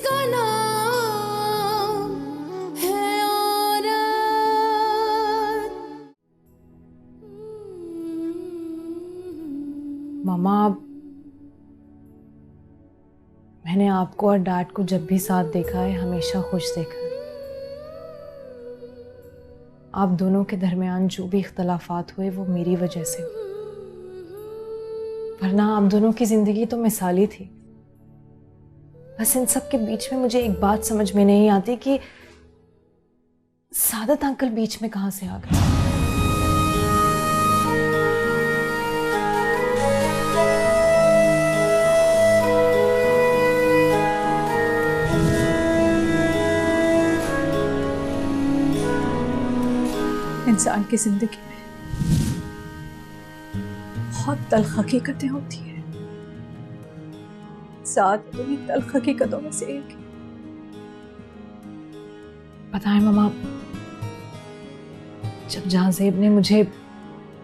जिसका नाम है औरत। मामा, मैंने आपको और डैड को जब भी साथ देखा है हमेशा खुश देखा है। आप दोनों के दरमियान जो भी इख्तलाफात हुए वो मेरी वजह से हुए, वरना आप दोनों की जिंदगी तो मिसाली थी। बस इन सब के बीच में मुझे एक बात समझ में नहीं आती कि सादत अंकल बीच में कहां से आ गए। इंसान की जिंदगी में बहुत तल्ख हकीकतें होती हैं। साथ उन्हीं तल्ख हकीकतों में से एक है। पता है मामा, जब जहांजेब ने मुझे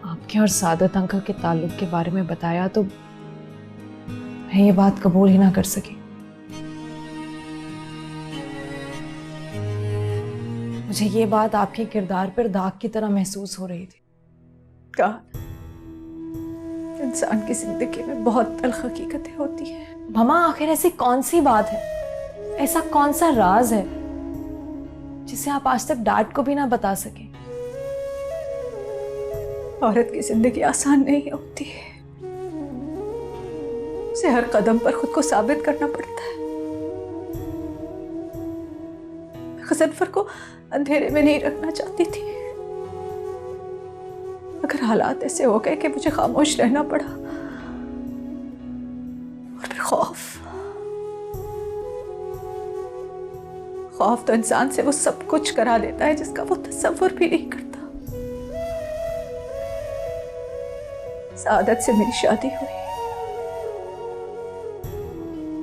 आपके और सादत अंकल के ताल्लुक के बारे में बताया तो मैं ये बात कबूल ही ना कर सकी। मुझे ये बात आपके किरदार पर दाग की तरह महसूस हो रही थी। कहा इंसान की जिंदगी में बहुत तल्ख हकीकतें होती हैं। मामा, आखिर ऐसी कौन सी बात है, ऐसा कौन सा राज है जिसे आप आज तक डैड को भी ना बता सके? औरत की जिंदगी आसान नहीं होती है। उसे हर कदम पर खुद को साबित करना पड़ता है। गजनफर को अंधेरे में नहीं रखना चाहती थी, मगर हालात ऐसे हो गए कि मुझे खामोश रहना पड़ा। और फिर खौफ तो इंसान से वो सब कुछ करा देता है जिसका वो तसव्वुर भी नहीं करता। सादत से मेरी शादी हुई,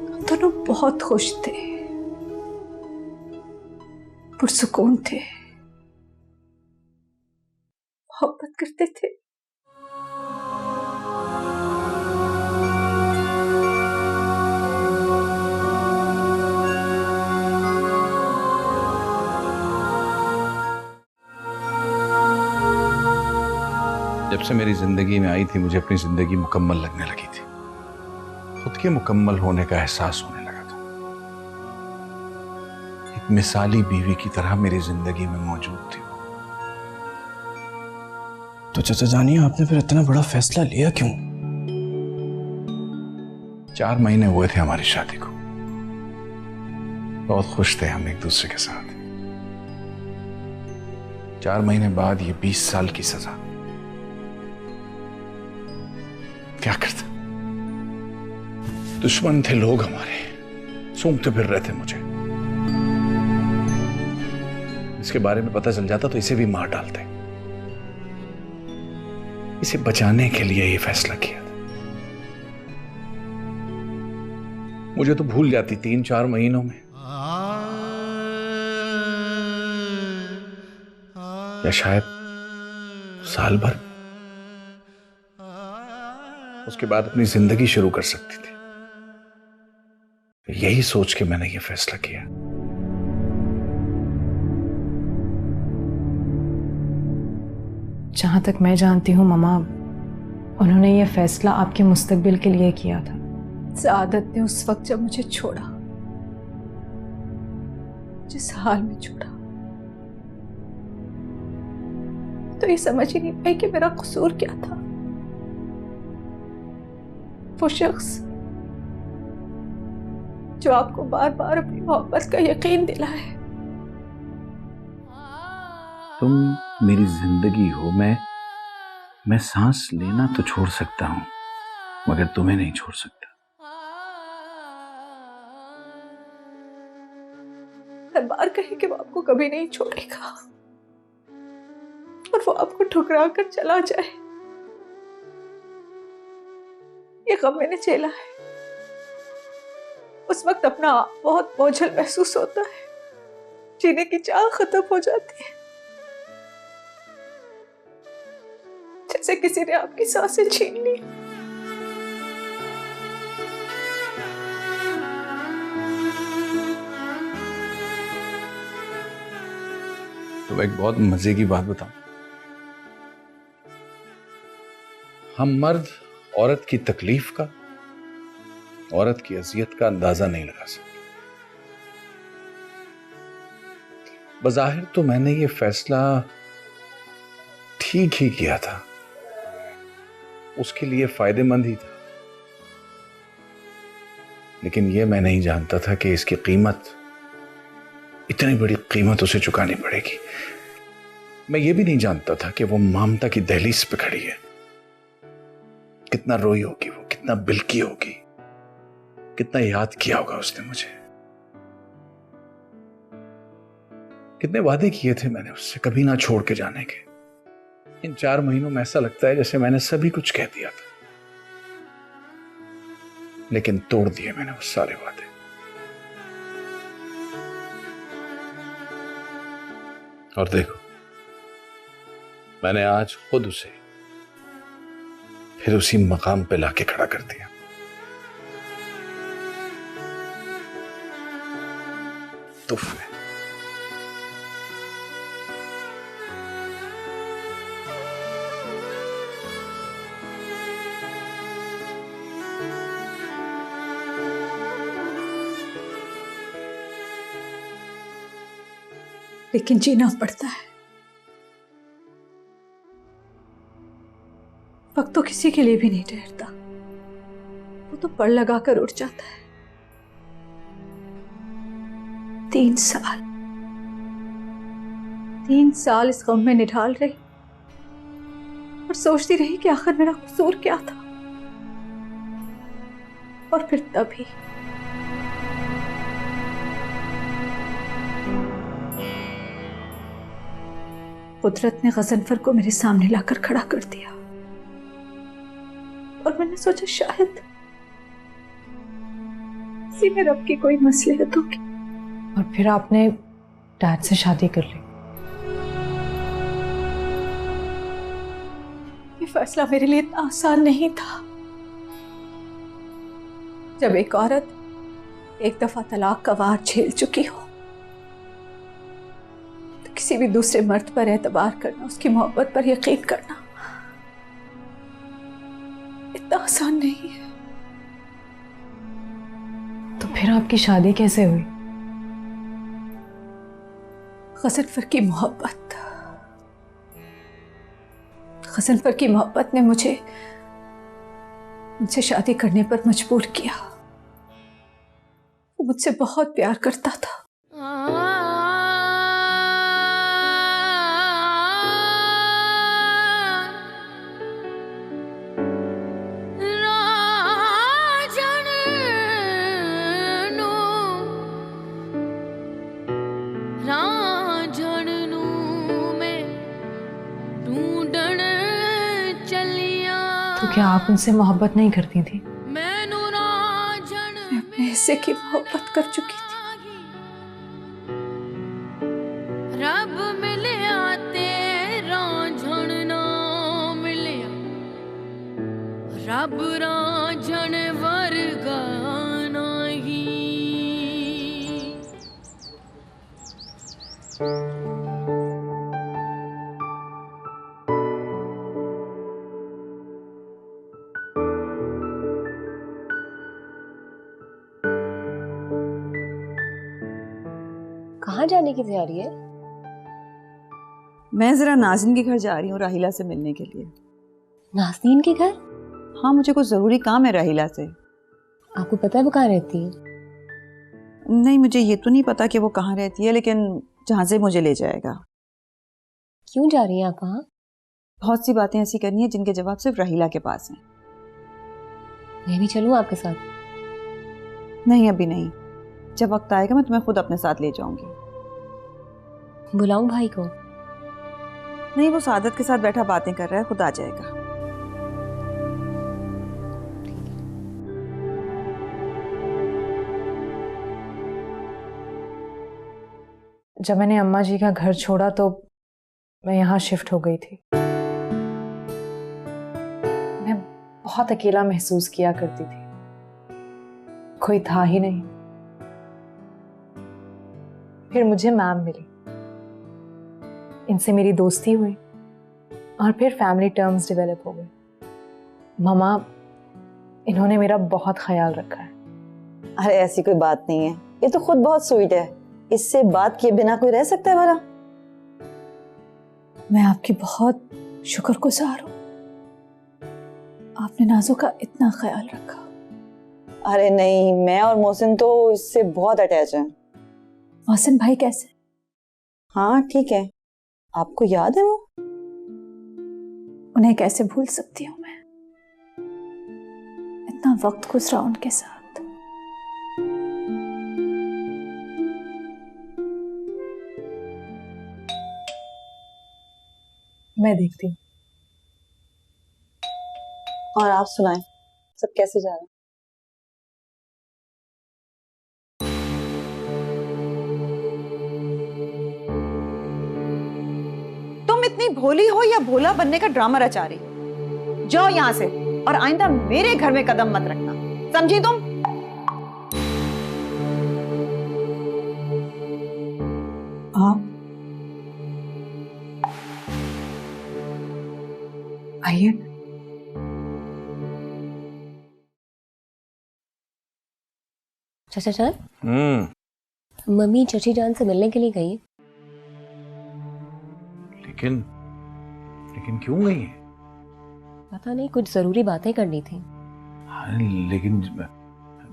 हम दोनों बहुत खुश थे, पुरसुकून थे, मोहब्बत करते थे। जब से मेरी जिंदगी में आई थी मुझे अपनी जिंदगी मुकम्मल लगने लगी थी। खुद के मुकम्मल होने का एहसास होने लगा था। एक मिसाली बीवी की तरह मेरी जिंदगी में मौजूद थी। तो चाचा जानिए, आपने फिर इतना बड़ा फैसला लिया क्यों? 4 महीने हुए थे हमारी शादी को। बहुत खुश थे हम एक दूसरे के साथ। 4 महीने बाद ये 20 साल की सजा। क्या करता? दुश्मन थे लोग हमारे, सूंघते फिर रहे थे मुझे। इसके बारे में पता चल जाता तो इसे भी मार डालते। इसे बचाने के लिए ये फैसला किया था। मुझे तो भूल जाती 3-4 महीनों में, या शायद साल भर में। उसके बाद अपनी जिंदगी शुरू कर सकती थी। यही सोच के मैंने ये फैसला किया। जहां तक मैं जानती हूँ मामा, उन्होंने ये फैसला आपके मुस्तकबिल के लिए किया था। सादत ने उस वक्त जब मुझे छोड़ा, जिस हाल में छोड़ा, तो ये समझ ही नहीं पाई कि मेरा कसूर क्या था। वो शख्स जो आपको बार बार अपनी मोहब्बत का यकीन दिलाए। तुम मेरी जिंदगी हो। मैं सांस लेना तो छोड़ सकता हूं, मगर तुम्हें नहीं छोड़ सकता। हर बार कहे कि वो आपको कभी नहीं छोड़ेगा और वो आपको ठुकरा कर चला जाए, ये गम मैंने झेला है। उस वक्त अपना आप बहुत बोझल महसूस होता है, जीने की चाह खत्म हो जाती है, जैसे किसी ने आपकी सांसें छीन ली। तो एक बहुत मजे की बात बताऊं। हम मर्द औरत की तकलीफ का, औरत की अजियत का अंदाजा नहीं लगा सकते। बज़ाहिर तो मैंने ये फैसला ठीक ही किया था, उसके लिए फायदेमंद ही था, लेकिन ये मैं नहीं जानता था कि इसकी कीमत, इतनी बड़ी कीमत उसे चुकानी पड़ेगी। मैं ये भी नहीं जानता था कि वो ममता की दहलीज पे खड़ी है। कितना रोई होगी वो, कितना बिलकी होगी, कितना याद किया होगा उसने मुझे। कितने वादे किए थे मैंने उससे कभी ना छोड़ के जाने के। इन 4 महीनों में ऐसा लगता है जैसे मैंने सभी कुछ कह दिया था, लेकिन तोड़ दिए मैंने वो सारे वादे। और देखो, मैंने आज खुद उसे फिर उसी मकाम पे लाके खड़ा कर दिया। तोहफे। लेकिन जीना पड़ता है। वक्त तो किसी के लिए भी नहीं ठहरता, वो तो पड़ लगा कर उड़ जाता है। 3 साल इस गम में निढाल रही और सोचती रही कि आखिर मेरा कसूर क्या था। और फिर तभी कुदरत ने गजनफर को मेरे सामने लाकर खड़ा कर दिया और मैंने सोचा शायद इसी में रब की कोई मसलहत होगी। और फिर आपने डैड से शादी कर ली। ये फैसला मेरे लिए इतना आसान नहीं था। जब एक औरत एक दफा तलाक का वार झेल चुकी हो तो किसी भी दूसरे मर्द पर एतबार करना, उसकी मोहब्बत पर यकीन करना इतना आसान नहीं है। तो फिर आपकी शादी कैसे हुई? गजनफर की मोहब्बत, गजनफर की मोहब्बत ने मुझे उनसे शादी करने पर मजबूर किया। वो मुझसे बहुत प्यार करता था। तो क्या आप उनसे मोहब्बत नहीं करती थी? मैं अपने हिस्से की मोहब्बत कर चुकी थी। रब मिलिया तेरा झण ना मिलिया, रब रांझण वर्गा नहीं। कहाँ जाने की तैयारी है? मैं जरा नाज़रीन के घर जा रही हूँ राहिला से मिलने के लिए। नाज़नीन के घर? हाँ, मुझे कुछ जरूरी काम है राहिला से। आपको पता है वो कहाँ रहती है? नहीं, मुझे ये तो नहीं पता कि वो कहाँ रहती है, लेकिन जहाँ से मुझे ले जाएगा। क्यों जा रही हैं आप वहाँ? बहुत सी बातें ऐसी करनी है जिनके जवाब सिर्फ राहिला के पास हैं। मैं भी चलूँ आपके साथ? नहीं, अभी नहीं, जब वक्त आएगा मैं तुम्हें खुद अपने साथ ले जाऊंगी। बुलाऊं भाई को? नहीं, वो सादत के साथ बैठा बातें कर रहा है, खुद आ जाएगा। जब मैंने अम्मा जी का घर छोड़ा तो मैं यहाँ शिफ्ट हो गई थी। मैं बहुत अकेला महसूस किया करती थी, कोई था ही नहीं। फिर मुझे मैम मिली, इनसे मेरी दोस्ती हुई और फिर फैमिली टर्म्स डेवलप हो गए। मामा, इन्होंने मेरा बहुत ख्याल रखा है। अरे ऐसी कोई बात नहीं है, ये तो खुद बहुत स्वीट है। इससे बात किए बिना कोई रह सकता है भला? मैं आपकी बहुत शुक्रगुजार हूँ, आपने नाजो का इतना ख्याल रखा। अरे नहीं, मैं और मोहसिन तो इससे बहुत अटैच हैं। मोहसिन भाई कैसे? हाँ ठीक है। आपको याद है वो? उन्हें कैसे भूल सकती हूँ मैं, इतना वक्त गुजरा उनके साथ। मैं देखती हूँ। और आप सुनाएं, सब कैसे जा रहा है? तुम इतनी भोली हो या भोला बनने का ड्रामा रचा रही हो? जाओ यहां से और आइंदा मेरे घर में कदम मत रखना, समझी तुम? आप आइए। चाचा जान, मम्मी चची जान से मिलने के लिए गई। लेकिन लेकिन क्यों गई है? पता नहीं, कुछ जरूरी बातें करनी थी। हाँ, लेकिन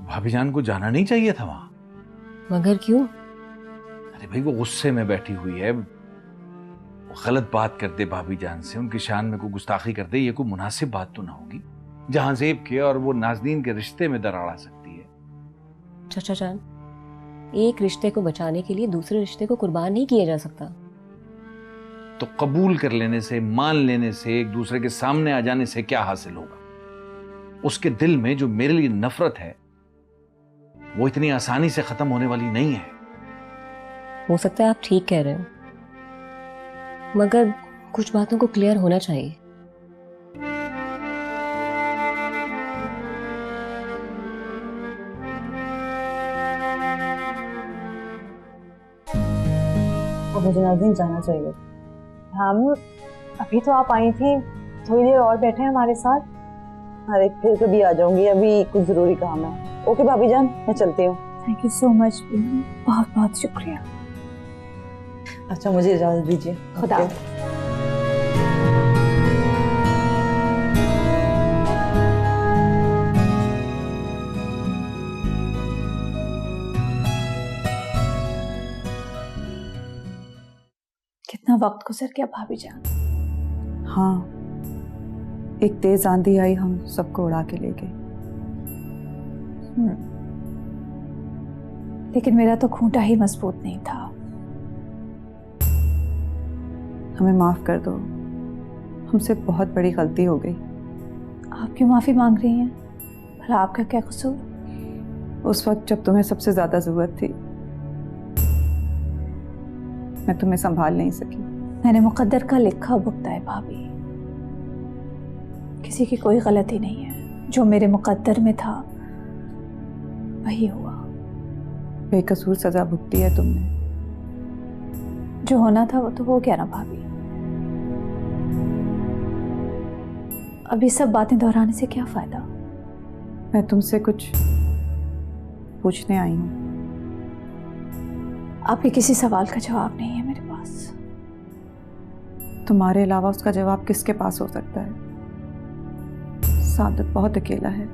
भाभी जान को जाना नहीं चाहिए था वहां। मगर क्यों? अरे भाई, वो गुस्से में बैठी हुई है, वो गलत बात कर दे भाभी जान से, उनकी शान में कोई गुस्ताखी कर दे, ये कोई मुनासिब बात तो ना होगी। जहांजेब के और वो नाज़नीन के रिश्ते में दरार आ सकती है। चाचा जान, एक रिश्ते को बचाने के लिए दूसरे रिश्ते को कुर्बान नहीं किया जा सकता। तो कबूल कर लेने से, मान लेने से, एक दूसरे के सामने आ जाने से क्या हासिल होगा? उसके दिल में जो मेरे लिए नफरत है वो इतनी आसानी से खत्म होने वाली नहीं है। हो सकता है आप ठीक कह रहे हो, मगर कुछ बातों को क्लियर होना चाहिए। मुझे नाज़नीन जाना चाहिए। हम अभी तो आप आई थी, थोड़ी देर और बैठे हमारे साथ। अरे फिर कभी आ जाऊंगी, अभी कुछ जरूरी काम है। ओके भाभी जान, मैं चलती हूँ। थैंक यू सो मच, बहुत बहुत शुक्रिया। अच्छा, मुझे इजाजत दीजिए। खुदा कितना वक्त गुजर गया भाभी जान। हाँ, एक तेज आंधी आई, हम सबको उड़ा के ले गई। लेकिन मेरा तो खूंटा ही मजबूत नहीं था। हमें माफ कर दो, हमसे बहुत बड़ी गलती हो गई। आप क्यों माफी मांग रही हैं? भला आपका क्या कसूर? उस वक्त जब तुम्हें सबसे ज्यादा जरूरत थी, मैं तुम्हें संभाल नहीं सकी। मैंने मुकद्दर का लिखा भुगता है भाभी, किसी की कोई गलती नहीं है। जो मेरे मुकद्दर में था वही हुआ। बेकसूर सजा भुगती है तुमने। जो होना था वो तो हो गया ना भाभी। अभी सब बातें दोहराने से क्या फायदा? मैं तुमसे कुछ पूछने आई हूँ। आपके किसी सवाल का जवाब नहीं है मेरे पास। तुम्हारे अलावा उसका जवाब किसके पास हो सकता है? सादत बहुत अकेला है,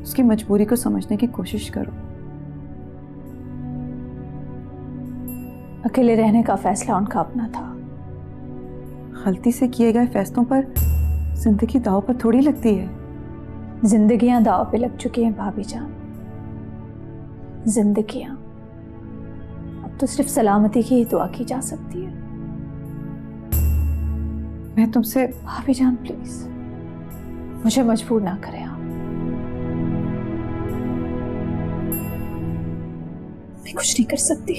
उसकी मजबूरी को समझने की कोशिश करो। अकेले रहने का फैसला उनका अपना था। गलती से किए गए फैसलों पर जिंदगी दांव पर थोड़ी लगती है। जिंदगियां दांव पे लग चुकी हैं भाभी जान, जिंदगियां। अब तो सिर्फ सलामती की ही दुआ की जा सकती है। मैं तुमसे भाभी जान प्लीज मुझे मजबूर ना करें आप। मैं कुछ नहीं कर सकती।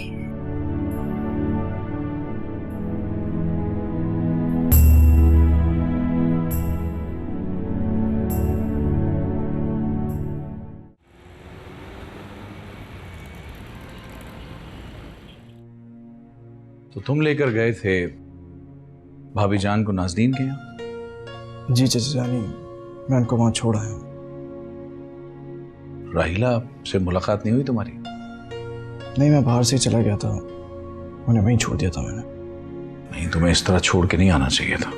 तो तुम लेकर गए थे भाभी जान को नाज़नीन के यहाँ? जी चाचा जानी, मैं उनको वहाँ छोड़ आया हूँ। राहिला से मुलाकात नहीं हुई तुम्हारी? नहीं, मैं बाहर से ही चला गया था, उन्हें वहीं छोड़ दिया था मैंने। नहीं, तुम्हें इस तरह छोड़ के नहीं आना चाहिए था,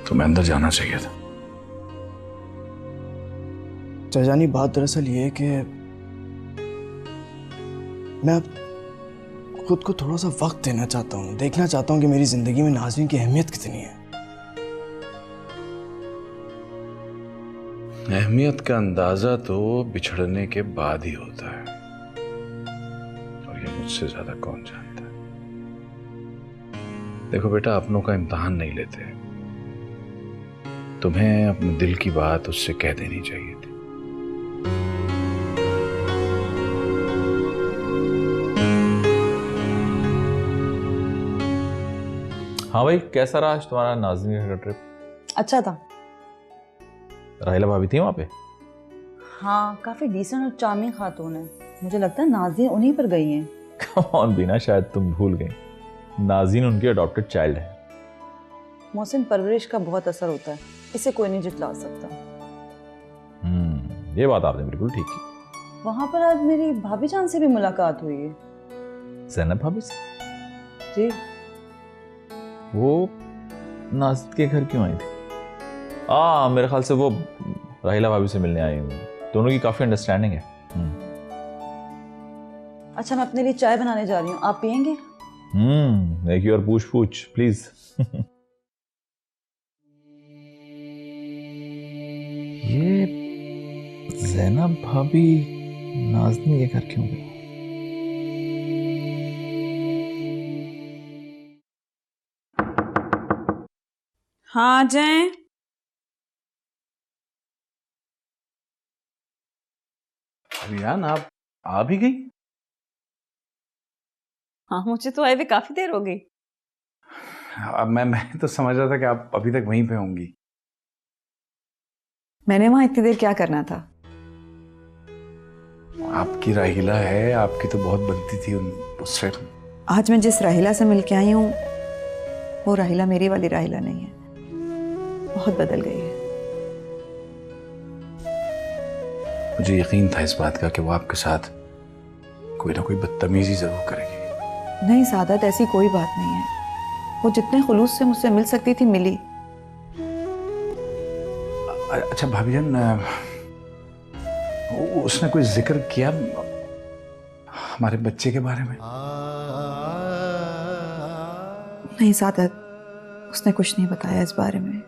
तुम्हें अंदर जाना चाहिए था। चाचा जानी, बात दरअसल ये है कि मैं अब खुद को थोड़ा सा वक्त देना चाहता हूँ, देखना चाहता हूँ कि मेरी जिंदगी में नाज़नीन की अहमियत कितनी है। अहमियत का अंदाजा तो बिछड़ने के बाद ही होता है, और ये मुझसे ज्यादा कौन जानता है। देखो बेटा, अपनों का इम्तिहान नहीं लेते, तुम्हें अपने दिल की बात उससे कह देनी चाहिए थी। हाँ भाई, कैसा रहा आज तुम्हारा नाज़नीन का ट्रिप? अच्छा था। राहिला भाभी थी वहाँ पे? हाँ, काफी डिसेंट और चार्मिंग खातून है। मुझे लगता है नाज़नीन उन्हीं पर गई हैं। कम ऑन बीना, शायद तुम भूल गई, नाज़नीन उनकी अडॉप्टेड चाइल्ड है। मोहसिन, परवरिश का बहुत असर होता है, इसे कोई नहीं जितला सकता। ये बात आपने बिल्कुल ठीक की। वहाँ पर आज मेरी भाभी जान से भी मुलाकात हुई है। ज़ैनब भाभी से? जी। वो नाज़नीन के घर क्यों आई थी? मेरे ख्याल से वो राहिला भाभी से मिलने आई हूँ। दोनों की काफी अंडरस्टैंडिंग है। अच्छा, मैं अपने लिए चाय बनाने जा रही हूँ, आप पियेंगे? एक ही और पूछ प्लीज। ये ज़ैनब भाभी नाज़नीन के घर क्यों गई? हाँ जाए। रियान, आप आ भी गई? हाँ, मुझे तो आए हुए काफी देर हो गई। अब मैं तो समझ रहा था कि आप अभी तक वहीं पे होंगी। मैंने वहां इतनी देर क्या करना था? आपकी राहिला है, आपकी तो बहुत बनती थी उससे। आज मैं जिस राहिला से मिलके आई हूँ वो राहिला मेरी वाली राहिला नहीं है, बहुत बदल गई है। मुझे यकीन था इस बात का कि वो आपके साथ कोई ना कोई बदतमीजी जरूर करेगी। नहीं सादत, ऐसी कोई बात नहीं है। वो जितने खुलूस से मुझसे मिल सकती थी मिली। अच्छा भाभी जान, उसने कोई जिक्र किया हमारे बच्चे के बारे में? नहीं सादत, उसने कुछ नहीं बताया इस बारे में।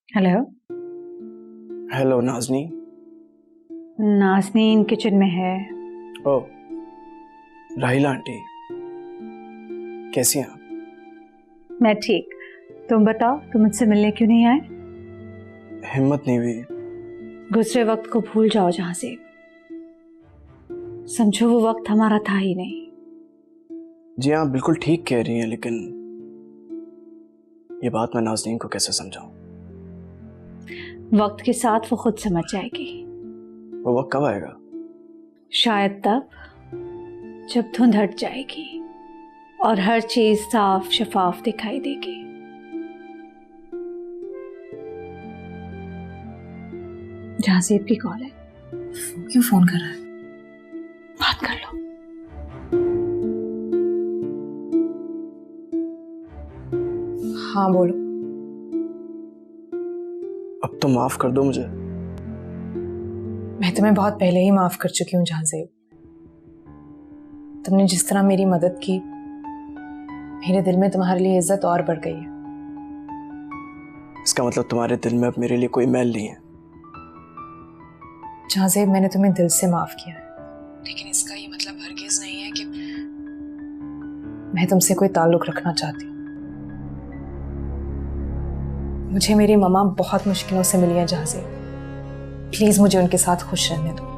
Hello. Hello Nazneen. Nazneen kitchen में है। ओ राहिला आंटी, कैसी हैं आप? मैं ठीक। तुम बताओ, तुम मुझसे मिलने क्यों नहीं आए? हिम्मत नहीं हुई। गुजरे वक्त को भूल जाओ जहां से। समझो वो वक्त हमारा था ही नहीं। जी हाँ, बिल्कुल ठीक कह रही हैं, लेकिन ये बात मैं नाज़नीन को कैसे समझाऊं? वक्त के साथ वो खुद समझ जाएगी। वो वक्त कब आएगा? शायद तब जब धुंध हट जाएगी और हर चीज साफ शफाफ दिखाई देगी। जहाज़ीब की कॉल है। क्यों फोन कर रहा है? बात कर लो। हाँ बोलो। अब तो माफ कर दो मुझे। मैं तुम्हें बहुत पहले ही माफ कर चुकी हूँ जहाज़ीब। तुमने जिस तरह मेरी मदद की, मेरे दिल में तुम्हारे लिए इज्जत और बढ़ गई है। इसका मतलब तुम्हारे दिल में अब मेरे लिए कोई मैल नहीं है? जहाज़ीब, मैंने तुम्हें दिल से माफ किया है, लेकिन इसका ये मतलब हरगिज़ नहीं है कि मैं तुमसे कोई ताल्लुक रखना चाहती हूँ। मुझे मेरी मम्मा बहुत मुश्किलों से मिली है जहाज़े। प्लीज मुझे उनके साथ खुश रहने दो।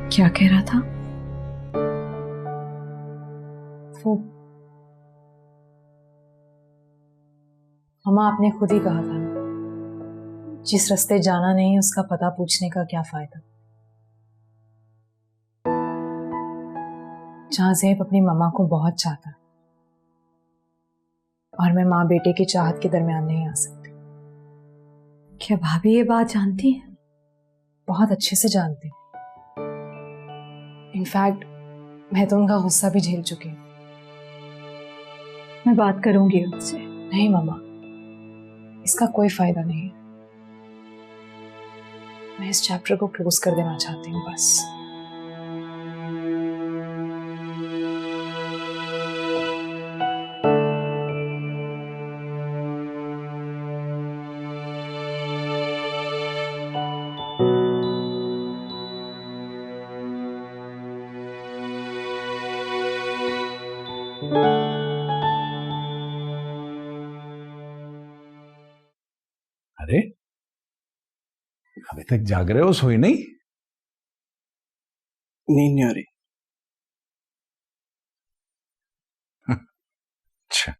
क्या कह रहा था? वो मम्मा, आपने खुद ही कहा था ना, जिस रास्ते जाना नहीं उसका पता पूछने का क्या फायदा। जहां ज़ेब अपनी मम्मा को बहुत चाहता है और मैं माँ बेटे की चाहत के दरमियान नहीं आ सकती। क्या भाभी ये बात जानती है? बहुत अच्छे से जानती हूँ। इनफैक्ट मैं तो उनका गुस्सा भी झेल चुकी हूँ। मैं बात करूंगी उनसे। नहीं मम्मा, इसका कोई फायदा नहीं है। मैं इस चैप्टर को क्लोज कर देना चाहती हूँ बस। अरे अभी तक जाग रहे हो? सोई नहीं? नींद नहीं आ रही। अच्छा,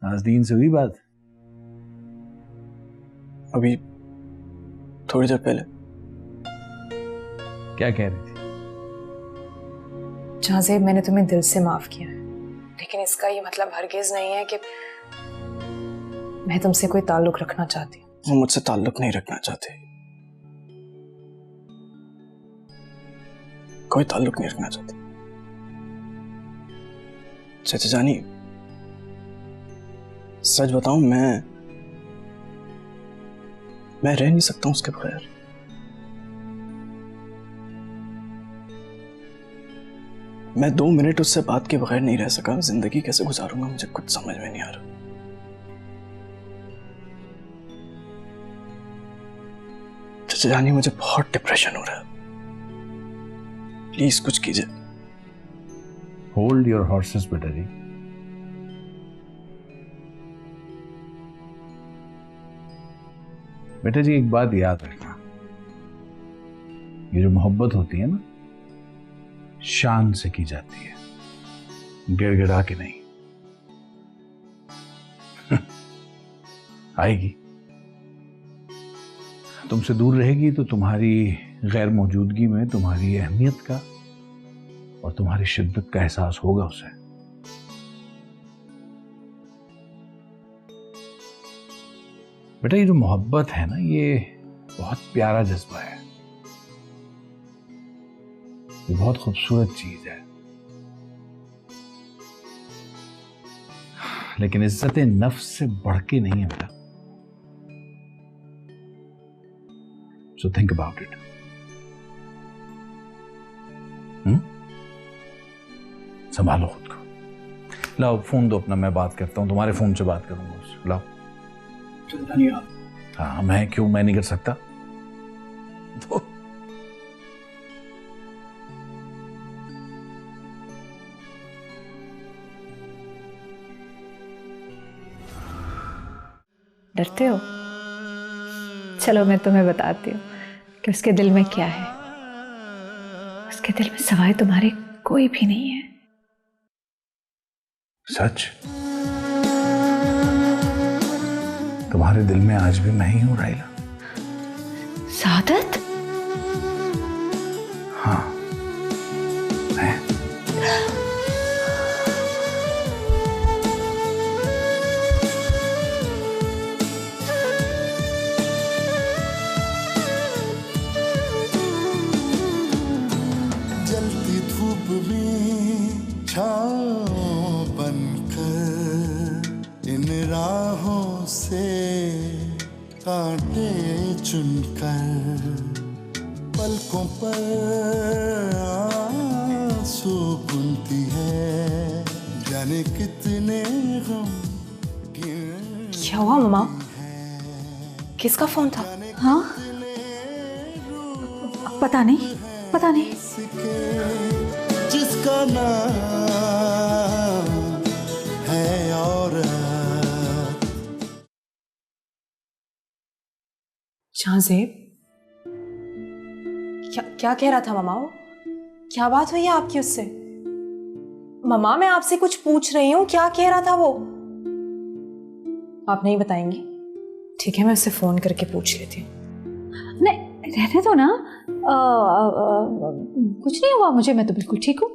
नाज़नीन से हुई बात? अभी थोड़ी देर पहले। क्या कह रही थी? जहाज़ेब, मैंने तुम्हें दिल से माफ किया है, लेकिन इसका ये मतलब हरगिज नहीं है कि मैं तुमसे कोई ताल्लुक रखना चाहती हूँ। वो मुझसे ताल्लुक नहीं रखना चाहते, कोई ताल्लुक नहीं रखना चाहते। चाचा जानी, सच बताऊं, मैं रह नहीं सकता हूं उसके बगैर। मैं 2 मिनट उससे बात के बगैर नहीं रह सका। जिंदगी कैसे गुजारूंगा मुझे कुछ समझ में नहीं आ रहा। चाचा जानी, मुझे बहुत डिप्रेशन हो रहा है, प्लीज कुछ कीजिए। होल्ड योर हॉर्सेस बेटा जी। बेटा जी, एक बात याद रखना, ये जो मोहब्बत होती है ना, शान से की जाती है, गिड़गिड़ा के नहीं। आएगी, तुमसे दूर रहेगी तो तुम्हारी गैर मौजूदगी में तुम्हारी अहमियत का और तुम्हारी शिद्दत का एहसास होगा उसे। बेटा, ये जो मोहब्बत है ना, ये बहुत प्यारा जज्बा है, ये बहुत खूबसूरत चीज है, लेकिन इज्जत नफ्स से बढ़ के नहीं है बेटा। So think about it. संभालो खुद को। लाओ फोन दो अपना, मैं बात करता हूँ, तुम्हारे फोन से बात करूंगा उससे। लाओ। हाँ, मैं क्यों, मैं नहीं कर सकता? तो डरते हो? चलो मैं तुम्हें बताती हूँ कि उसके दिल में क्या है। उसके दिल में सवाए तुम्हारे कोई भी नहीं है। सच? तुम्हारे दिल में आज भी मैं ही हूं राइला? सादत? हाँ, मैं। जलती धूप में छाँव बनकर इन राहों से कांटे चुनकर पलकों पर आंसू बुनती है, जाने कितने गम। क्या हुआ मम्मा? किसका फोन था? हाँ, पता नहीं। जिसका नाम है औरत। शाहज़ेब, क्या कह रहा था मामा वो? क्या बात हुई है आपकी उससे? मामा मैं आपसे कुछ पूछ रही हूँ, क्या कह रहा था वो? आप नहीं बताएंगी? ठीक है, मैं उससे फोन करके पूछ लेती हूँ। नहीं, रहने दो ना। कुछ नहीं हुआ मुझे, मैं तो बिल्कुल ठीक हूँ।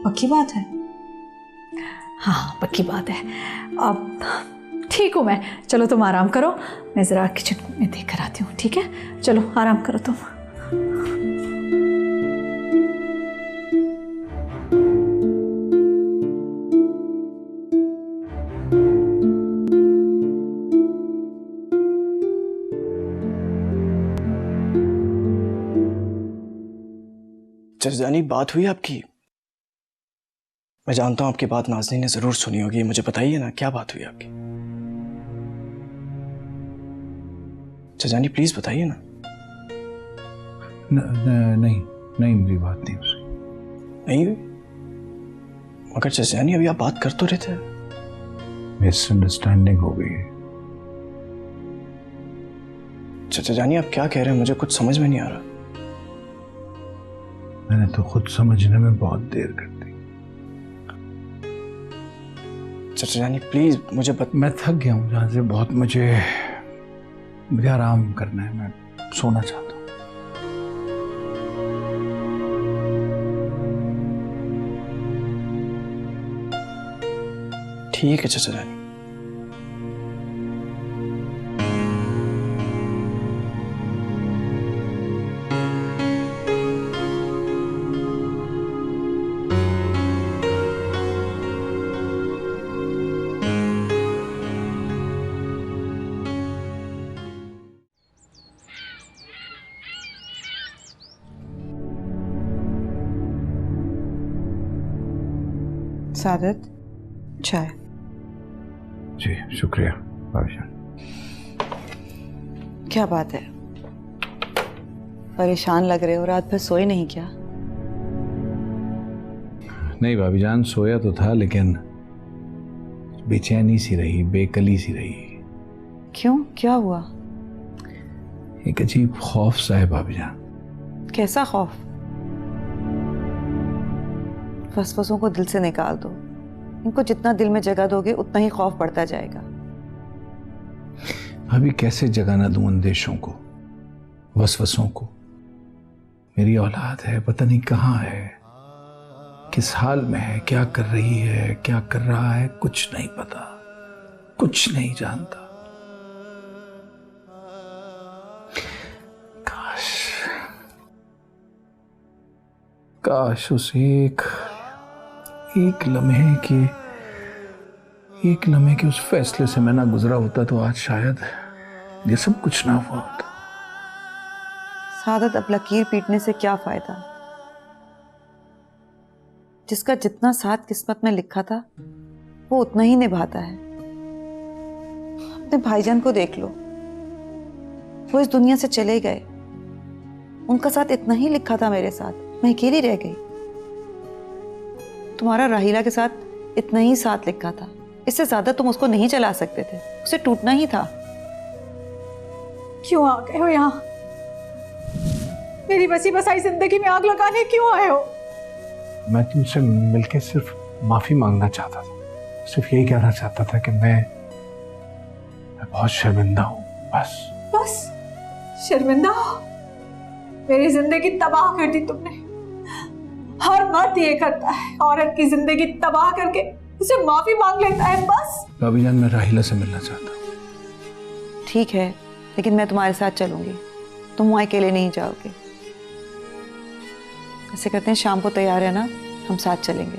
पक्की बात है? हाँ पक्की बात है। अब ठीक हूँ मैं। चलो तुम आराम करो, मैं ज़रा किचन में देख कर आती हूँ। ठीक है, चलो आराम करो तुम। चचजानी, बात हुई आपकी? मैं जानता हूँ आपकी बात नाज़नीन ने जरूर सुनी होगी, मुझे बताइए ना क्या बात हुई आपकी। चचजानी प्लीज बताइए ना। नहीं मेरी बात नहीं उससे। नहीं हुई? मगर चचजानी अभी आप बात कर तो रहे थे। मिसअंडरस्टैंडिंग हो गई है। चचजानी आप क्या कह रहे हैं, मुझे कुछ समझ में नहीं आ रहा। मैंने तो खुद समझने में बहुत देर कर दी। चचजानी प्लीज मुझे मैं थक गया हूँ जहाँ से बहुत। मुझे आराम करना है, मैं सोना चाहता हूँ। ठीक है चचजानी। सादत, चाय। जी शुक्रिया भाईजान। क्या बात है, परेशान लग रहे हो? रात भर सोए नहीं क्या? नहीं भाभीजान, सोया तो था लेकिन बेचैनी सी रही, बेकली सी रही। क्यों, क्या हुआ? एक अजीब खौफ सा है भाभीजान। कैसा खौफ? वसवसों को दिल से निकाल दो। इनको जितना दिल में जगह दोगे उतना ही खौफ बढ़ता जाएगा। अभी कैसे जगाना दूं अंदेशों को, वसवसों को? मेरी औलाद है, पता नहीं कहाँ है, किस हाल में है, क्या कर रही है, क्या कर रहा है, कुछ नहीं पता, कुछ नहीं जानता। काश उस एक लम्हे के उस फैसले से मैं ना गुजरा होता तो आज शायद ये सब कुछ ना हुआ होता। सादत, अब लकीर पीटने से क्या फायदा? जिसका जितना साथ किस्मत में लिखा था वो उतना ही निभाता है। अपने भाईजान को देख लो, वो इस दुनिया से चले गए। उनका साथ इतना ही लिखा था मेरे साथ, मैं अकेली रह गई। तुम्हारा राहिला के साथ इतना ही साथ लिखा था, इससे ज्यादा तुम उसको नहीं चला सकते थे, उसे टूटना ही था। क्यों आ गए हो यहाँ? मेरी बसी बसाई जिंदगी में आग लगाने क्यों आए हो? मैं तुमसे मिलके सिर्फ माफी मांगना चाहता था, सिर्फ यही कहना चाहता था कि मैं बहुत शर्मिंदा हूँ। बस शर्मिंदा हो? मेरी जिंदगी तबाह कर दी तुमने। हर मर्द ये करता है, औरत की जिंदगी तबाह करके उसे माफी मांग लेता है। बस भाभीजान, मैं राहिला से मिलना चाहता हूँ। ठीक है, लेकिन मैं तुम्हारे साथ चलूंगी, तुम वहां अकेले नहीं जाओगे। ऐसे करते हैं, शाम को तैयार है ना, हम साथ चलेंगे।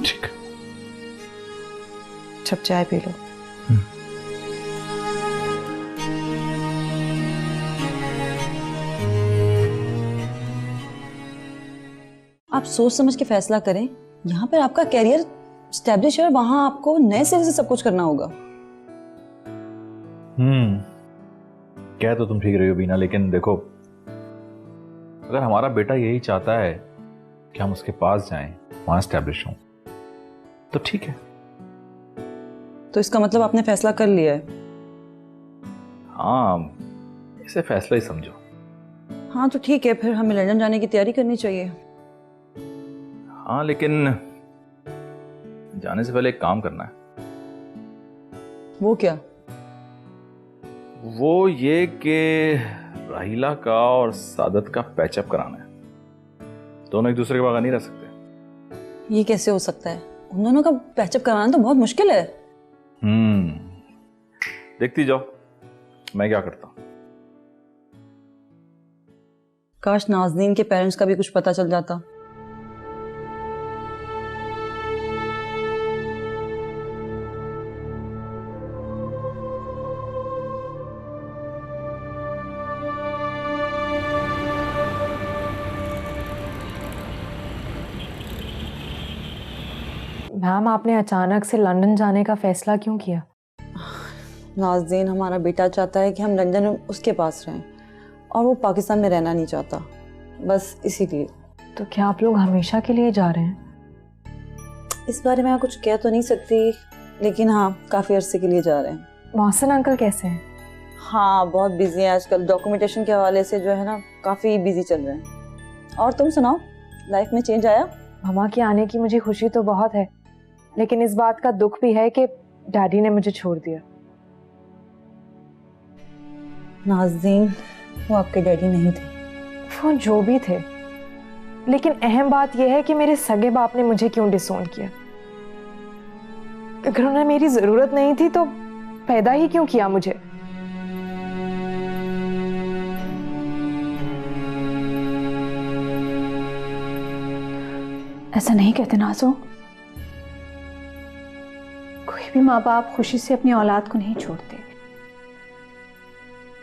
ठीक। छप चाय पी लो। आप सोच समझ के फैसला करें। यहाँ पर आपका कैरियर स्टैब्लिश है और वहां आपको नए सिरे से सब कुछ करना होगा। कह तो तुम ठीक रही हो बीना, लेकिन देखो अगर हमारा बेटा यही चाहता है कि हम उसके पास जाएं, वहां एस्टेब्लिश हों, तो ठीक है। तो इसका मतलब आपने फैसला कर लिया है? हाँ, इसे फैसला ही समझो। हाँ तो ठीक है, फिर हमें लंदन जाने की तैयारी करनी चाहिए। हाँ, लेकिन जाने से पहले एक काम करना है। वो क्या? वो ये कि राहिला का और सादत का पैचअप कराना है। दोनों एक दूसरे के बगैर नहीं रह सकते। ये कैसे हो सकता है? उन दोनों का पैचअप कराना तो बहुत मुश्किल है। देखती जाओ मैं क्या करता हूँ। काश नाज़नीन के पेरेंट्स का भी कुछ पता चल जाता। मैम, आपने अचानक से लंदन जाने का फैसला क्यों किया? नाज़नीन, हमारा बेटा चाहता है कि हम लंदन में उसके पास रहें और वो पाकिस्तान में रहना नहीं चाहता, बस इसीलिए। तो क्या आप लोग हमेशा के लिए जा रहे हैं? इस बारे में मैं कुछ कह तो नहीं सकती, लेकिन हाँ काफ़ी अरसे के लिए जा रहे हैं। मोहसिन अंकल कैसे हैं? हाँ बहुत बिजी है आजकल, डॉक्यूमेंटेशन के हवाले से जो है ना काफ़ी बिजी चल रहे हैं। और तुम सुनाओ, लाइफ में चेंज आया? मामा के आने की मुझे खुशी तो बहुत है, लेकिन इस बात का दुख भी है कि डैडी ने मुझे छोड़ दिया। नाज़नीन, वो आपके डैडी नहीं थे। वो जो भी थे, लेकिन अहम बात यह है कि मेरे सगे बाप ने मुझे क्यों डिसोन किया। अगर उन्हें मेरी जरूरत नहीं थी तो पैदा ही क्यों किया मुझे? ऐसा नहीं कहते नाज़ो, कोई भी माँ बाप खुशी से अपनी औलाद को नहीं छोड़ते।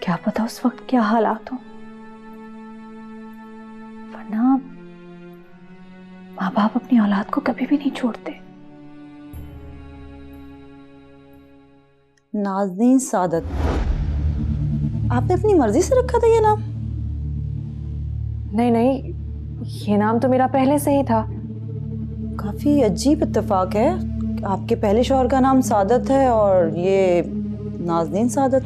क्या पता उस वक्त क्या हालात हो, वरना माँ बाप अपनी औलाद को कभी भी नहीं छोड़ते। नाज़नीन सादत, आपने अपनी मर्जी से रखा था ये नाम? नहीं नहीं, ये नाम तो मेरा पहले से ही था। काफी अजीब इत्तेफाक है, आपके पहले शौहर का नाम सादत है और ये नाज़नीन सादत।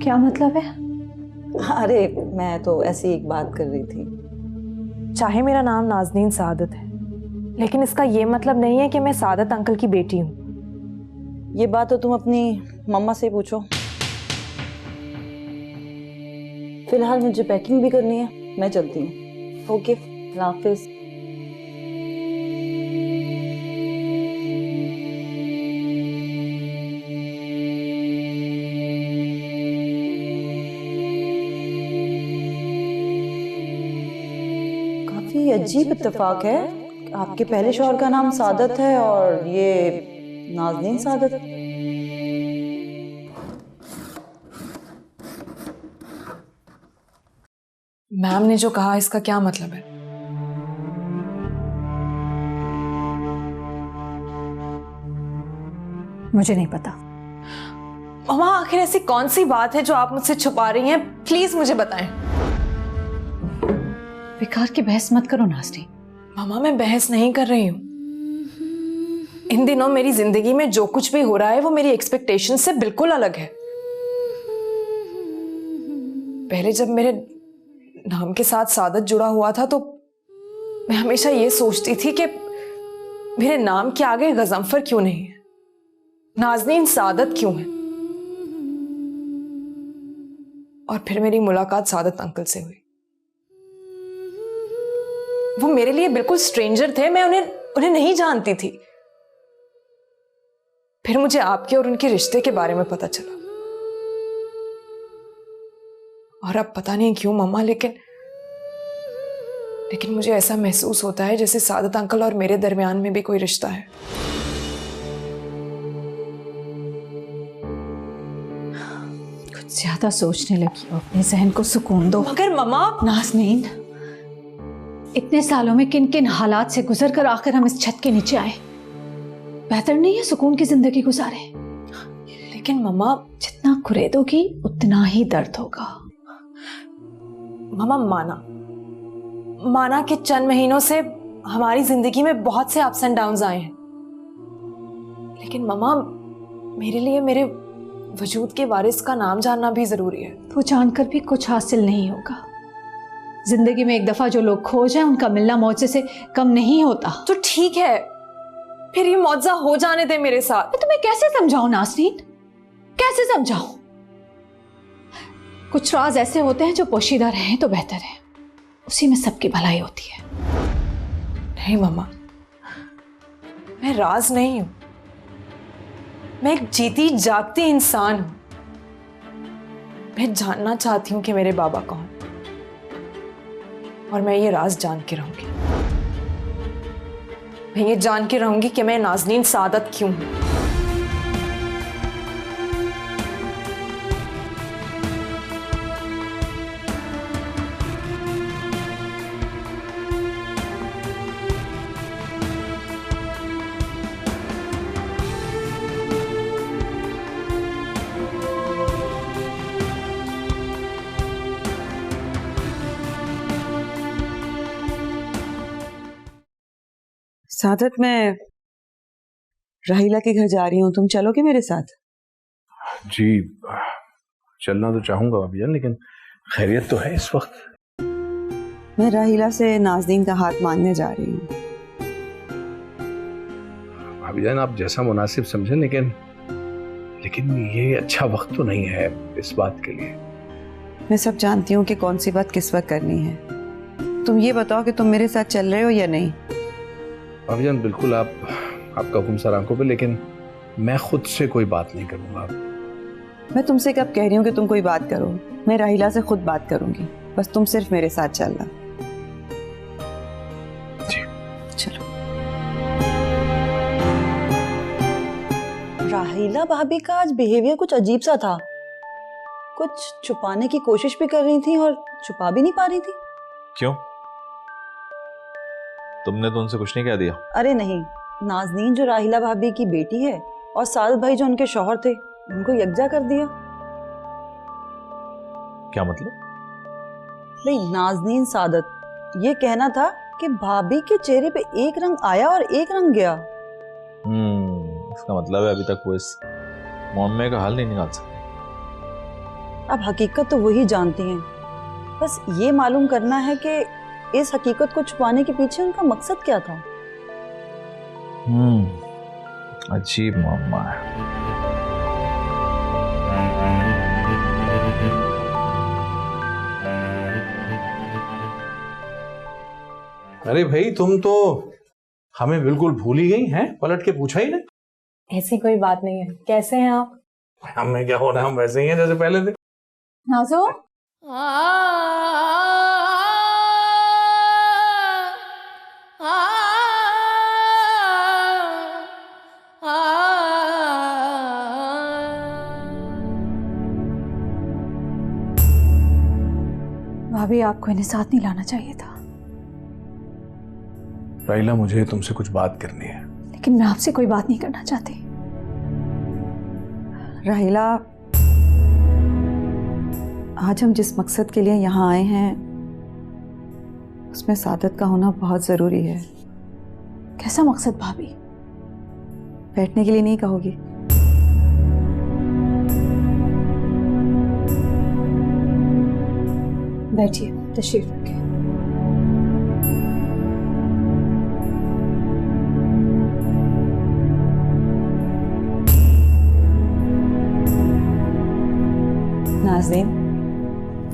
क्या मतलब है? अरे मैं तो ऐसी एक बात कर रही थी। चाहे मेरा नाम नाज़नीन सादत है, लेकिन इसका ये मतलब नहीं है कि मैं सादत अंकल की बेटी हूँ। ये बात तो तुम अपनी मम्मा से पूछो। फिलहाल मुझे पैकिंग भी करनी है, मैं चलती हूँ। ओके, अल्लाह हाफिज। काफी अजीब इत्तेफाक है, आपके पहले शौहर का नाम सादत है और ये नाज़नीन सादत। मैम ने जो कहा इसका क्या मतलब है? मुझे नहीं पता। मामा, आखिर ऐसी कौन सी बात है जो आप मुझसे छुपा रही हैं? प्लीज मुझे बताएं। बेकार की बहस मत करो नाज़नीन। मामा, मैं बहस नहीं कर रही हूँ। इन दिनों मेरी जिंदगी में जो कुछ भी हो रहा है वो मेरी एक्सपेक्टेशन से बिल्कुल अलग है। पहले जब मेरे नाम के साथ सादत जुड़ा हुआ था तो मैं हमेशा ये सोचती थी कि मेरे नाम के आगे गजम्फर क्यों नहीं है, नाज़नीन सादत क्यों है। और फिर मेरी मुलाकात सादत अंकल से हुई। वो मेरे लिए बिल्कुल स्ट्रेंजर थे, मैं उन्हें नहीं जानती थी। फिर मुझे आपके और उनके रिश्ते के बारे में पता चला। और अब पता नहीं क्यों मम्मा, लेकिन मुझे ऐसा महसूस होता है जैसे सादत अंकल और मेरे दरमियान में भी कोई रिश्ता है। कुछ ज्यादा सोचने लगी हो, अपने जहन को सुकून दो। मगर मम्मा। नाज़नीन, इतने सालों में किन किन हालात से गुजर कर आखिर हम इस छत के नीचे आए। बेहतर नहीं है सुकून की जिंदगी गुजारे? लेकिन मम्मा, जितना कुरेदोगी उतना ही दर्द होगा। मामा माना कि चंद महीनों से हमारी जिंदगी में बहुत से अप्स एंड डाउन्स आए हैं, लेकिन मामा मेरे लिए मेरे वजूद के वारिस का नाम जानना भी जरूरी है। वो जानकर भी कुछ हासिल नहीं होगा। जिंदगी में एक दफा जो लोग खो जाए उनका मिलना मौजे से कम नहीं होता। तो ठीक है, फिर ये मौजा हो जाने दे मेरे साथ। मैं तुम्हें कैसे समझाऊं नाज़नीन, कैसे समझाऊं? कुछ राज ऐसे होते हैं जो पोशीदा रहें तो बेहतर है, उसी में सबकी भलाई होती है। नहीं मामा, मैं राज नहीं हूं, मैं एक जीती जागती इंसान हूं। मैं जानना चाहती हूं कि मेरे बाबा कौन, और मैं ये राज जान के रहूंगी। मैं ये जान के रहूंगी कि मैं नाज़नीन सादत क्यों हूं। सादत, मैं राहिला के घर जा रही हूँ, तुम चलोगे मेरे साथ? जी चलना तो चाहूंगा भाभी जान, लेकिन खैरियत तो है इस वक्त। मैं राहिला से नाज़नीन का हाथ मांगने जा रही हूँ। भाभी जान आप जैसा मुनासिब समझें, लेकिन ये अच्छा वक्त तो नहीं है इस बात के लिए। मैं सब जानती हूँ कि कौन सी बात किस वक्त करनी है। तुम ये बताओ कि तुम मेरे साथ चल रहे हो या नहीं? भाभी जान बिल्कुल, आपका हुक्म सर आंखों पे, लेकिन मैं खुद से कोई बात नहीं करूंगा। मैं तुमसे कब कह रही हूँ कि तुम कोई बात करो? मैं राहिला से खुद बात करूंगी, बस तुम सिर्फ मेरे साथ चलना। जी चलो। राहिला भाभी का आज बिहेवियर कुछ अजीब सा था। कुछ छुपाने की कोशिश भी कर रही थी और छुपा भी नहीं पा रही थी। क्यों? तुमने तो उनसे कुछ नहीं कह दिया? अरे नहीं, नाज़नीन जो राहिला भाभी की बेटी है और सादत भाई जो उनके शौहर थे, उनको यकजा कर दिया। क्या मतलब? नहीं, नाज़नीन सादत ये कहना था कि भाभी के चेहरे पे एक रंग आया और एक रंग गया। इसका मतलब है अभी तक वो इस मुअम्मे का हल नहीं निकाल सकते। अब हकीकत तो वही जानती हैं, बस ये मालूम करना है कि इस हकीकत को छुपाने के पीछे उनका मकसद क्या था। अजीब मुअम्मा है। अरे भाई तुम तो हमें बिल्कुल भूल ही गई हैं, पलट के पूछा ही नहीं। ऐसी कोई बात नहीं है। कैसे हैं आप? हमें क्या हो रहा है, हम वैसे ही हैं जैसे पहले थे। नाज़ो, भाभी आपको इन्हें साथ नहीं लाना चाहिए था। राहिला मुझे तुमसे कुछ बात करनी है। लेकिन मैं आपसे कोई बात नहीं करना चाहती। राहिला, आज हम जिस मकसद के लिए यहाँ आए हैं उसमें सादत का होना बहुत जरूरी है। कैसा मकसद भाभी? बैठने के लिए नहीं कहोगी? बैठिए, तशरीफ रखिए। नाज़नीन,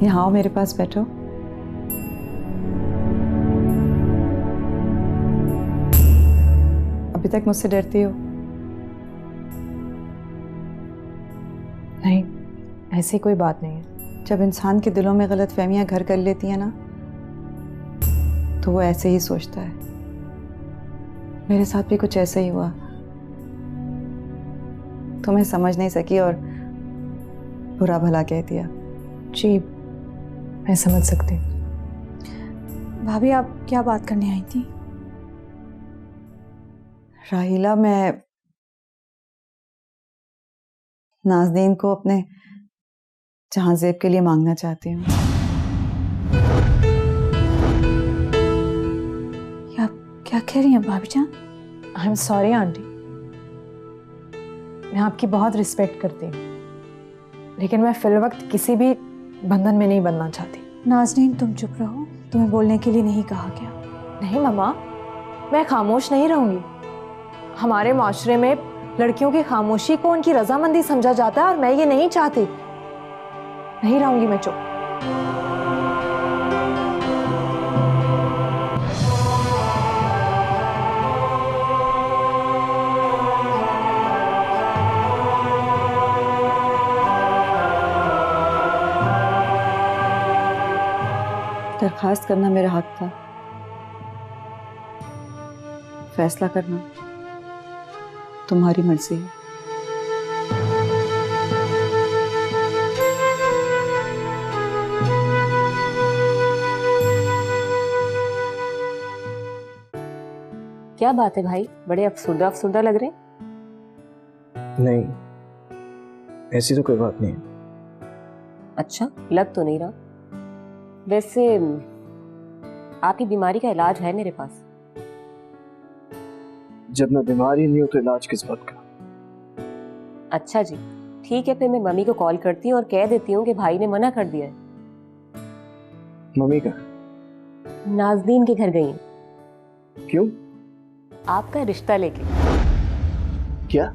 यहाँ आओ, मेरे पास बैठो। अभी तक मुझसे डरती हो? नहीं, ऐसी कोई बात नहीं है। जब इंसान के दिलों में गलत फहमियां घर कर लेती हैं ना, तो वो ऐसे ही सोचता है। मेरे साथ भी कुछ ऐसा ही हुआ। तुम्हें समझ नहीं सकी और बुरा भला कह दिया। जी, मैं समझ सकती हूँ। भाभी, आप क्या बात करने आई थी? राहिला, मैं नाज़नीन को अपने जहांजेब के लिए मांगना चाहती हूँ। क्या कह रही हैं भाभी जान? आई एम सॉरी आंटी, मैं आपकी बहुत रिस्पेक्ट करती हूँ, लेकिन मैं फिल वक्त किसी भी बंधन में नहीं बनना चाहती। नाज़नीन तुम चुप रहो, तुम्हें बोलने के लिए नहीं कहा गया। नहीं मम्मा, मैं खामोश नहीं रहूंगी। हमारे माशरे में लड़कियों की खामोशी को उनकी रजामंदी समझा जाता है और मैं ये नहीं चाहती। नहीं रहूंगी मैं चुप। दरखास्त करना मेरा हक था, फैसला करना तुम्हारी मर्जी है। क्या बात है भाई, बड़े अफसुर्दा अफसुर्दा लग रहे हैं। नहीं, ऐसी तो कोई बात नहीं है। अच्छा, लग तो नहीं रहा। वैसे आपकी बीमारी का इलाज है मेरे पास। जब मैं बीमार ही नहीं हूं तो इलाज किस बात का? अच्छा जी, ठीक है, फिर मैं मम्मी को कॉल करती हूँ और कह देती हूँ कि भाई ने मना कर दिया है। मम्मी का? नाज़नीन के घर गई हैं। क्यों? आपका रिश्ता लेके। क्या?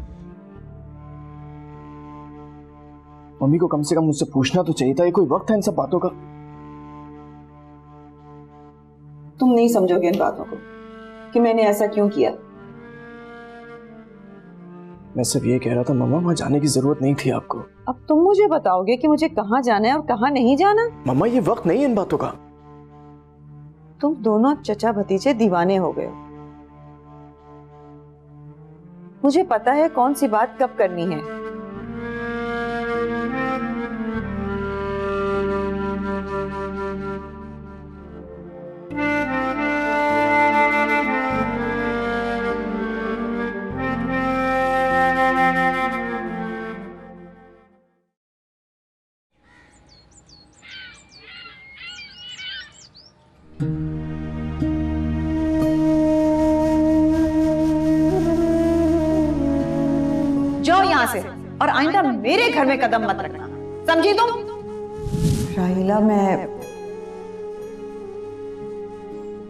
मम्मी को कम से कम मुझसे पूछना तो चाहिए था, ये कोई वक्त है इन सब बातों का? तुम नहीं समझोगे इन बातों को कि मैंने ऐसा क्यों किया। मैं सिर्फ ये कह रहा था मम्मा, वहां जाने की जरूरत नहीं थी आपको। अब तुम मुझे बताओगे कि मुझे कहाँ जाना है और कहाँ नहीं जाना? मम्मा, ये वक्त नहीं है इन बातों का। तुम दोनों चचा भतीजे दीवाने हो गए हो। मुझे पता है कौन सी बात कब करनी है। जाओ यहाँ से और आइंदा मेरे घर में कदम मत रखना, समझी तुम? राहिला, मैं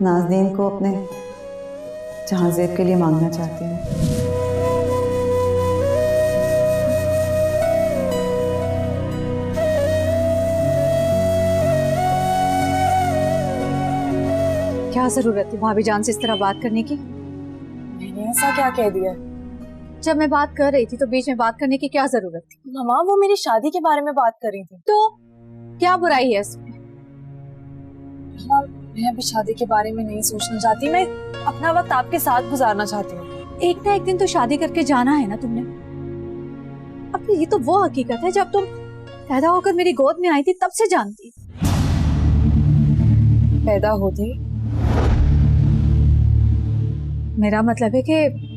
नाज़नीन को अपने जहांजेब के लिए मांगना चाहती हूँ। क्या जरूरत थी भाभी जान से इस तरह बात करने की? मैंने ऐसा क्या कह दिया? जब मैं बात कर रही थी तो बीच में बात करने की क्या जरूरत थी? मम्मा, वो मेरी शादी के बारे में बात कर रही थी। तो क्या बुराई है इसमें? मम्मा, मैं अभी शादी के बारे में नहीं सोचना चाहती। मैं अपना वक्त आपके साथ गुजारना चाहती हूँ। एक ना एक दिन तो शादी करके जाना है ना तुमने। अब ये तो वो हकीकत है जब तुम पैदा होकर मेरी गोद में आई थी तब से जानती। पैदा होते मेरा मतलब है कि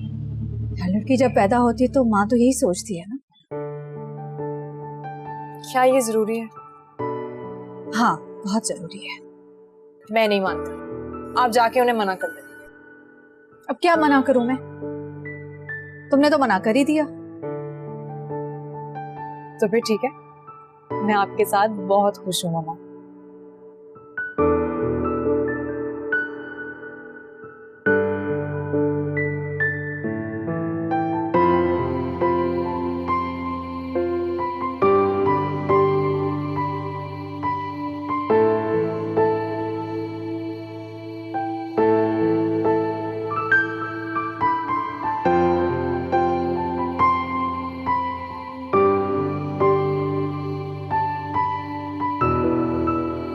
लड़की जब पैदा होती है तो माँ तो यही सोचती है ना। क्या ये जरूरी है? हाँ, बहुत जरूरी है। मैं नहीं मानता, आप जाके उन्हें मना कर दे। अब क्या मना करूं मैं? तुमने तो मना कर ही दिया। तो फिर ठीक है, मैं आपके साथ बहुत खुश हूँ मम्मा।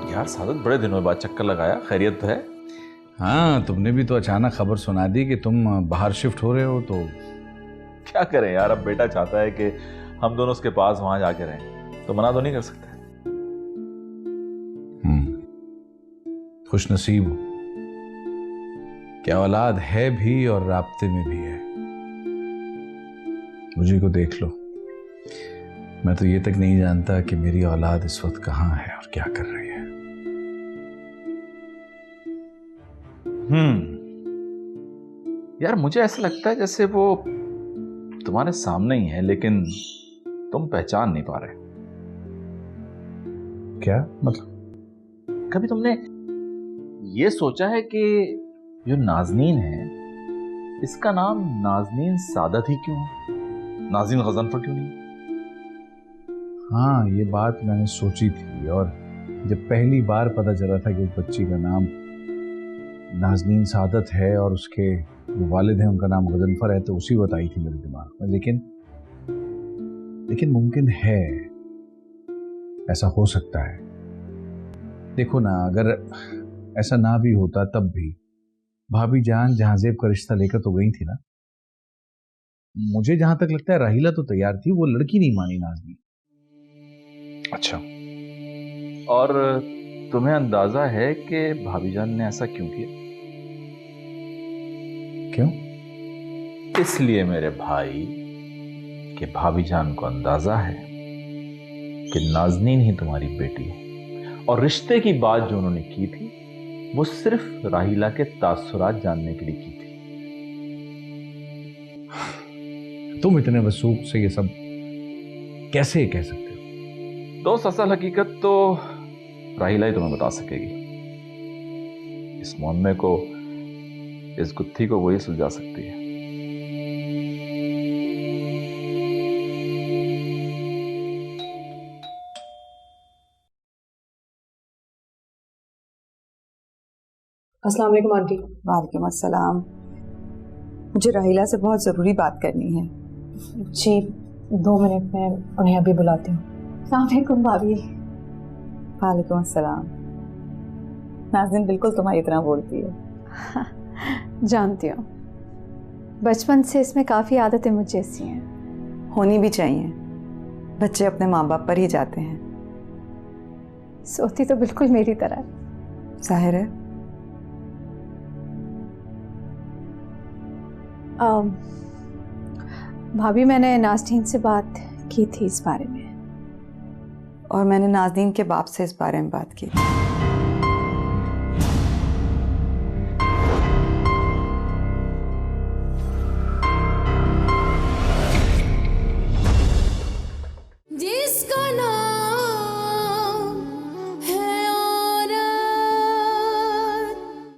यार सादत, बड़े दिनों बाद चक्कर लगाया, खैरियत तो है? हाँ, तुमने भी तो अचानक खबर सुना दी कि तुम बाहर शिफ्ट हो रहे हो, तो क्या करें यार, अब बेटा चाहता है कि हम दोनों उसके पास वहां जाके रहें, तो मना तो नहीं कर सकते। खुश नसीब हो, क्या औलाद है भी और राब्ते में भी है। मुझे को देख लो, मैं तो ये तक नहीं जानता कि मेरी औलाद इस वक्त कहाँ है और क्या कर रही है। यार मुझे ऐसा लगता है जैसे वो तुम्हारे सामने ही है, लेकिन तुम पहचान नहीं पा रहे। क्या मतलब? कभी तुमने ये सोचा है कि जो नाज़नीन है इसका नाम नाज़नीन सादत ही क्यों है, नाज़नीन गज़नफ़र क्यों नहीं? हाँ, ये बात मैंने सोची थी, और जब पहली बार पता चला था कि उस बच्ची का नाम नाज़नीन सादत है और उसके जो वालिद हैं उनका नाम गज़नफ़र है, तो उसी वक्त आई थी मेरे दिमाग में। लेकिन मुमकिन है, ऐसा हो सकता है। देखो ना, अगर ऐसा ना भी होता तब भी भाभी जान जहांजेब का रिश्ता लेकर तो गई थी ना। मुझे जहां तक लगता है राहिला तो तैयार थी, वो लड़की नहीं मानी नाज़नीन। अच्छा, और तुम्हें अंदाजा है कि भाभी जान ने ऐसा क्यों किया? क्यों? इसलिए मेरे भाई कि भाभी जान को अंदाजा है कि नाज़नीन ही तुम्हारी बेटी है, और रिश्ते की बात जो उन्होंने की थी वो सिर्फ राहिला के तासुरात जानने के लिए की थी। तुम इतने वसूख से ये सब कैसे कह सकते हो? दोस्त, असल हकीकत तो राहिला ही तुम्हें बता सकेगी। इस मुअम्मे को, इस गुत्थी को वही सुलझा सकती है। अस्सलाम वालेकुम आंटी। वालेकुम अस्सलाम। मुझे राहिला से बहुत ज़रूरी बात करनी है। जी 2 मिनट में उन्हें अभी बुलाती हूँ। अस्सलाम वालेकुम भाभी। वालेकुम अस्सलाम। नाज़नीन बिल्कुल तुम्हारी तरह बोलती है। जानती हूँ, बचपन से इसमें काफ़ी आदतें मुझ जैसी हैं। होनी भी चाहिए, बच्चे अपने माँ बाप पर ही जाते हैं। सोती तो बिल्कुल मेरी तरह। जाहिर है। भाभी, मैंने नाज़नीन से बात की थी इस बारे में, और मैंने नाज़नीन के बाप से इस बारे में बात की थी।